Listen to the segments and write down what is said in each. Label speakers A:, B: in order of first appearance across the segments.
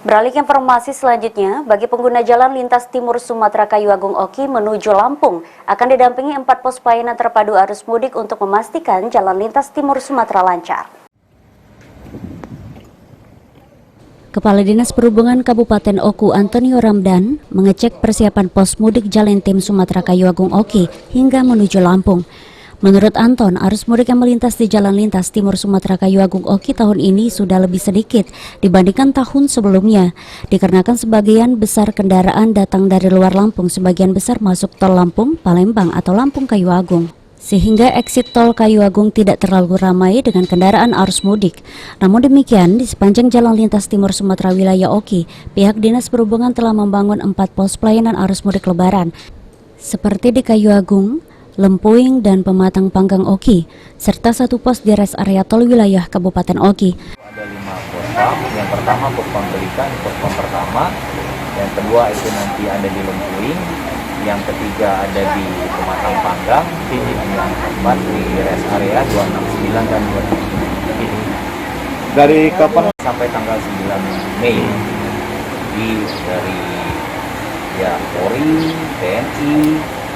A: Beralih ke informasi selanjutnya, bagi pengguna jalan lintas timur Sumatera Kayu Agung Oki menuju Lampung akan didampingi 4 pos pelayanan terpadu arus mudik untuk memastikan jalan lintas timur Sumatera lancar. Kepala Dinas Perhubungan Kabupaten Oku Antonio Ramdan mengecek persiapan pos mudik Jalan Tim Sumatera Kayu Agung Oki hingga menuju Lampung. Menurut Anton, arus mudik yang melintas di Jalan Lintas Timur Sumatera Kayu Agung Oki tahun ini sudah lebih sedikit dibandingkan tahun sebelumnya, dikarenakan sebagian besar kendaraan datang dari luar Lampung, sebagian besar masuk tol Lampung, Palembang atau Lampung Kayu Agung. Sehingga exit tol Kayu Agung tidak terlalu ramai dengan kendaraan arus mudik. Namun demikian, di sepanjang Jalan Lintas Timur Sumatera wilayah Oki, pihak Dinas Perhubungan telah membangun 4 pos pelayanan arus mudik Lebaran, seperti di Kayu Agung, Lempuing, dan Pematang Panggang Oki, serta 1 pos di rest area tol wilayah Kabupaten Oki.
B: Ada 5 pos pam, yang pertama pos pam Belikan, pos pam pertama, yang kedua itu nanti ada di Lempuing, yang ketiga ada di Pematang Panggang, yang keempat di rest area 269 dan 277.
C: Dari kapan
B: sampai tanggal 9 Mei dari Polri, TNI,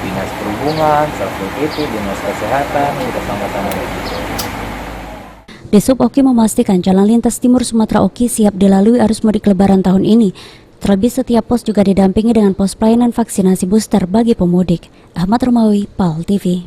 B: Dinas Perhubungan, Satpol PP, Dinas Kesehatan, kita sama-sama.
A: Disub Oki memastikan Jalan Lintas Timur Sumatera Oki siap dilalui arus mudik Lebaran tahun ini. Terlebih setiap pos juga didampingi dengan pos pelayanan vaksinasi booster bagi pemudik. Ahmad Romawi, PAL TV.